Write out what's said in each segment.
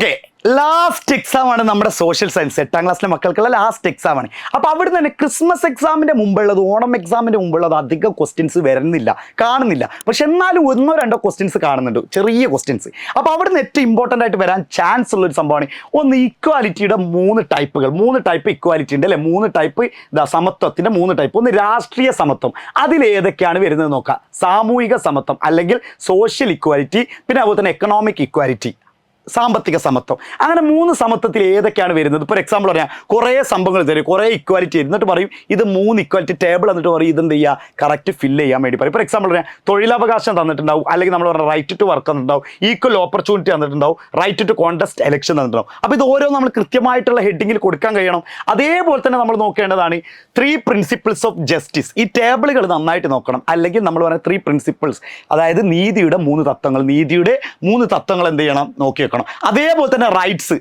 Okay, last exam ആണ് നമ്മുടെ social science. 8ാം ക്ലാസ്സിലെ മക്കൾക്കുള്ള ലാസ്റ്റ് എക്സാം ആണ്. അപ്പോൾ അവിടെ തന്നെ ക്രിസ്മസ് എക്സാമിന്റെ മുമ്പുള്ളത്, ഓണം എക്സാമിന്റെ മുമ്പുള്ളത് അധികം ക്വസ്റ്റ്യൻസ് കാണുന്നില്ല. പക്ഷെ എന്നാലും 1-2 ക്വസ്റ്റ്യൻസ് കാണുന്നുണ്ട്, ചെറിയ ക്വസ്റ്റ്യൻസ്. അപ്പോൾ അവിടെ നിന്ന് ഏറ്റവും ഇമ്പോർട്ടൻ്റ് ആയിട്ട് വരാൻ ചാൻസ് ഉള്ള ഒരു സംഭവമാണ് ഒന്ന് ഇക്വാലിറ്റിയുടെ 3 ടൈപ്പുകൾ. 3 ടൈപ്പ് ഇക്വാലിറ്റി ഉണ്ട് അല്ലേ? 3 ടൈപ്പ് സമത്വത്തിന്റെ 3 ടൈപ്പ്. ഒന്ന് രാഷ്ട്രീയ സമത്വം, അതിലേതൊക്കെയാണ് വരുന്നത് നോക്കാം. സാമൂഹിക സമത്വം അല്ലെങ്കിൽ സോഷ്യൽ ഇക്വാലിറ്റി, പിന്നെ അതുപോലെ തന്നെ എക്കണോമിക് ഇക്വാലിറ്റി, സാമ്പത്തിക സമത്വം. അങ്ങനെ 3 സമത്വത്തിൽ ഏതൊക്കെയാണ് വരുന്നത്? ഇപ്പോൾ എക്സാമ്പിൾ പറയാം, കുറേ സംഭവങ്ങൾ തരും, കുറേ ഇക്വാലിറ്റി എന്നിട്ട് പറയും ഇത് 3 ഇക്വാലിറ്റി ടേബിൾ എന്നിട്ട് പറയും ഇതെന്ത് ചെയ്യുക, കറക്റ്റ് ഫില്ല് ചെയ്യാൻ വേണ്ടി പറയും. ഇപ്പോൾ എക്സാമ്പിൾ പറയാം, തൊഴിലവകാശം തന്നിട്ടുണ്ടാവും, അല്ലെങ്കിൽ നമ്മൾ പറഞ്ഞ റൈറ്റ് ടു വർക്ക് തന്നിട്ടുണ്ടാവും, ഈക്വൽ ഓപ്പർച്യൂണിറ്റി തന്നിട്ടുണ്ടാവും, റൈറ്റ് ടു കോണ്ടസ്റ്റ് ഇലക്ഷൻ തന്നിട്ടുണ്ടാവും. അപ്പോൾ ഇത് ഓരോ നമ്മൾ കൃത്യമായിട്ടുള്ള ഹെഡിങ്ങിൽ കൊടുക്കാൻ കഴിയണം. അതേപോലെ തന്നെ നമ്മൾ നോക്കേണ്ടതാണ് 3 പ്രിൻസിപ്പിൾസ് ഓഫ് ജസ്റ്റിസ്. ഈ ടേബിളുകൾ നന്നായിട്ട് നോക്കണം. അല്ലെങ്കിൽ നമ്മൾ പറയുന്ന 3 പ്രിൻസിപ്പിൾസ്, അതായത് നീതിയുടെ 3 തത്വങ്ങൾ. നീതിയുടെ 3 തത്വങ്ങൾ എന്ത് ചെയ്യണം, നോക്കി. അതേപോലെ തന്നെ റൈറ്റ്സ്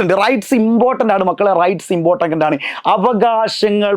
ഉണ്ട്. റൈറ്റ്സ് ഇമ്പോർട്ടൻ്റ് ആണ് മക്കളെ, റൈറ്റ്സ് ഇമ്പോർട്ടൻ്റ് ആണ്. അവകാശങ്ങൾ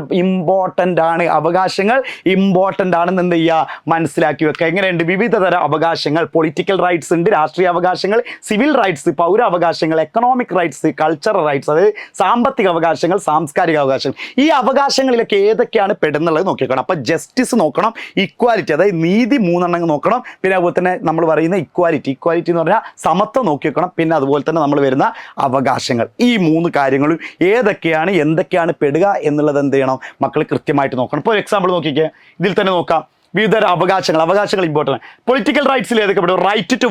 ഇമ്പോർട്ടൻ്റ് ആണെന്ന് എന്ത് ചെയ്യുക, മനസ്സിലാക്കി വെക്കുക. എങ്ങനെയുണ്ട്? വിവിധ തരം അവകാശങ്ങൾ. പൊളിറ്റിക്കൽ റൈറ്റ്സ് ഉണ്ട്, രാഷ്ട്രീയ അവകാശങ്ങൾ, സിവിൽ റൈറ്റ്സ്, പൗരാവകാശങ്ങൾ, എക്കണോമിക് റൈറ്റ്സ്, കൾച്ചറൽ റൈറ്റ്സ്, അതായത് സാമ്പത്തിക അവകാശങ്ങൾ, സാംസ്കാരിക അവകാശങ്ങൾ. ഈ അവകാശങ്ങളിലൊക്കെ ഏതൊക്കെയാണ് പെടുന്നുള്ളത് നോക്കിക്കണം. അപ്പോൾ ജസ്റ്റിസ് നോക്കണം, ഇക്വാലിറ്റി അതായത് നീതി 3 നോക്കണം, പിന്നെ അതുപോലെ തന്നെ നമ്മൾ പറയുന്ന ഇക്വാലിറ്റി എന്ന് പറഞ്ഞാൽ സമത്വം നോക്കി വെക്കണം, പിന്നെ അതുപോലെ തന്നെ നമ്മൾ വരുന്ന അവകാശങ്ങൾ. ഈ 3 കാര്യങ്ങളും ഏതൊക്കെയാണ്, എന്തൊക്കെയാണ് പെടുക എന്നുള്ളത് എന്ത് ചെയ്യണം, മക്കൾ കൃത്യമായിട്ട് നോക്കണം. ഇപ്പോൾ എക്സാമ്പിൾ നോക്കിക്കേ, ഇതിൽ തന്നെ നോക്കാം. വിവിധ അവകാശങ്ങൾ ഇമ്പോർട്ടൻ്റ്. പൊളിറ്റിക്കൽ റൈറ്റ്സിൽ ഏതൊക്കെ പെടും? റൈറ്റ് ടു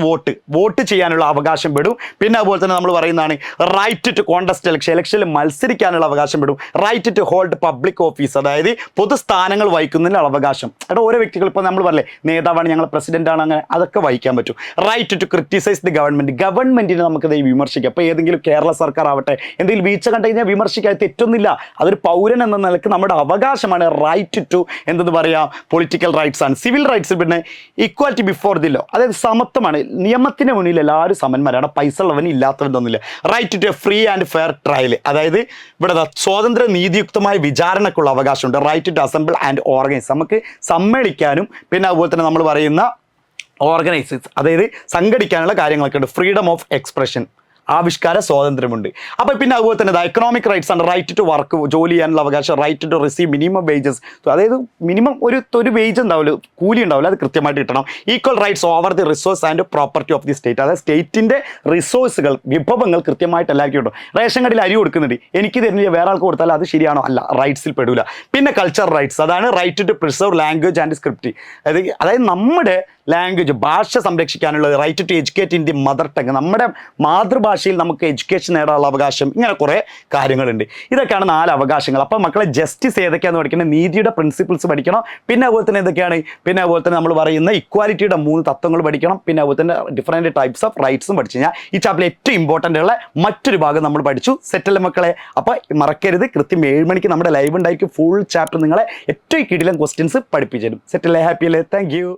വോട്ട് ചെയ്യാനുള്ള അവകാശം പെടും. പിന്നെ അതുപോലെ തന്നെ നമ്മൾ പറയുന്നതാണ് റൈറ്റ് ടു കോണ്ടസ്റ്റ് ഇലക്ഷനിൽ മത്സരിക്കാനുള്ള അവകാശം പെടും. Right to hold public office, അതായത് പൊതുസ്ഥാനങ്ങൾ വഹിക്കുന്നതിനുള്ള അവകാശം. അവിടെ ഓരോ വ്യക്തികൾ, ഇപ്പോൾ നമ്മൾ പറയല്ലേ നേതാവാണ്, ഞങ്ങൾ പ്രസിഡന്റാണ്, അങ്ങനെ അതൊക്കെ വഹിക്കാൻ പറ്റും. റൈറ്റ് ടു ക്രിറ്റിസൈസ് ദി ഗവൺമെന്റിനെ നമുക്കത് വിമർശിക്കാം. അപ്പോൾ ഏതെങ്കിലും കേരള സർക്കാർ ആവട്ടെ എന്തെങ്കിലും വീഴ്ച കണ്ടു കഴിഞ്ഞാൽ വിമർശിക്കാൻ തെറ്റൊന്നുമില്ല. അതൊരു പൗരൻ എന്ന നിലക്ക് നമ്മുടെ അവകാശമാണ്. റൈറ്റ് ടു എന്തെന്ന് പറയാം, പൊളിറ്റിക്കൽ റൈറ്റ്സ് ആണ്. സിവിൽ റൈറ്റ്സ് പിന്നെ ഈക്വാലിറ്റി ബിഫോർ ദി ലോ, അതായത് സമത്വമാണ്. നിയമത്തിന് മുന്നിൽ എല്ലാവരും സമന്മാരാണ്, പൈസ ഉള്ളവന് ഇല്ലാത്തവനൊന്നുമില്ല. Right to a free and fair trial, അതായത് ഇവിടെ സ്വതന്ത്ര നീതിയുക്തമായ വിചാരണക്കുള്ള അവകാശമുണ്ട്. Right to assemble and organise, നമുക്ക് സമ്മേളിക്കാനും പിന്നെ അതുപോലെ തന്നെ നമ്മൾ പറയുന്ന ഓർഗനൈസേഴ്സ്, അതായത് സംഘടിക്കാനുള്ള കാര്യങ്ങളൊക്കെ ഉണ്ട്. ഫ്രീഡം ഓഫ് എക്സ്പ്രഷൻ, ആവിഷ്കാര സ്വാതന്ത്ര്യമുണ്ട്. അപ്പോൾ പിന്നെ അതുപോലെ തന്നെ എക്കണോമിക് റൈറ്റ്സ് ആണ്. റൈറ്റ് ടു വർക്ക്, ജോലി ചെയ്യാനുള്ള അവകാശം. Right to receive minimum wages, അതായത് മിനിമം ഒരു വേജ് ഉണ്ടാവില്ല, കൂലി ഉണ്ടാവില്ല, അത് കൃത്യമായിട്ട് കിട്ടണം. Equal rights over the resource and property of the state, അതായത് സ്റ്റേറ്റിൻ്റെ റിസോഴ്സുകൾ, വിഭവങ്ങൾ കൃത്യമായിട്ട് എല്ലാവർക്കും കിട്ടും. റേഷൻ കടയിൽ അരി കൊടുക്കുന്നുണ്ട്, എനിക്ക് തരുന്നില്ല, വേറെ ആൾക്ക് കൊടുത്താൽ അത് ശരിയാണോ? അല്ല, റൈറ്റ്സിൽ പെടില്ല. പിന്നെ കൾച്ചറൽ റൈറ്റ്സ്, അതാണ് right to preserve language and script, അതായത് നമ്മുടെ ലാംഗ്വേജ്, ഭാഷ സംരക്ഷിക്കാനുള്ളത്. Right to educate in the mother tongue, നമ്മുടെ മാതൃഭാഷയിൽ നമുക്ക് എഡ്യൂക്കേഷൻ നേടാനുള്ള അവകാശം. ഇങ്ങനെ കുറേ കാര്യങ്ങളുണ്ട്. ഇതൊക്കെയാണ് 4 അവകാശങ്ങൾ. അപ്പോൾ മക്കളെ ജസ്റ്റിസ് ഏതൊക്കെയാണെന്ന് പഠിക്കണം, നീതിയുടെ പ്രിൻസിപ്പിൾസ് പഠിക്കണം, പിന്നെ അതുപോലെ തന്നെ എന്തൊക്കെയാണ്, പിന്നെ അതുപോലെ തന്നെ നമ്മൾ പറയുന്ന ഇക്വാലിറ്റിയുടെ 3 തത്വങ്ങൾ പഠിക്കണം, പിന്നെ അതുപോലെ തന്നെ ഡിഫറെൻറ്റ് ടൈപ്സ് ഓഫ് റൈറ്റ്സും പഠിച്ചു കഴിഞ്ഞാൽ ഈ ചാപ്റ്ററിൽ ഏറ്റവും ഇമ്പോർട്ടൻ്റ് ഉള്ള മറ്റൊരു ഭാഗം നമ്മൾ പഠിച്ചു. സെറ്റല്ലേ മക്കളെ? അപ്പോൾ മറക്കരുത്, കൃത്യം 7 മണിക്ക് നമ്മുടെ ലൈവ് ഉണ്ടായിരിക്കും. ഫുൾ ചാപ്റ്റർ നിങ്ങളെ ഏറ്റവും കിടിലൻ ക്വസ്റ്റ്യൻസ് പഠിപ്പിച്ചു തരും. സെറ്റല്ലേ? ഹാപ്പി അല്ലേ? Thank you.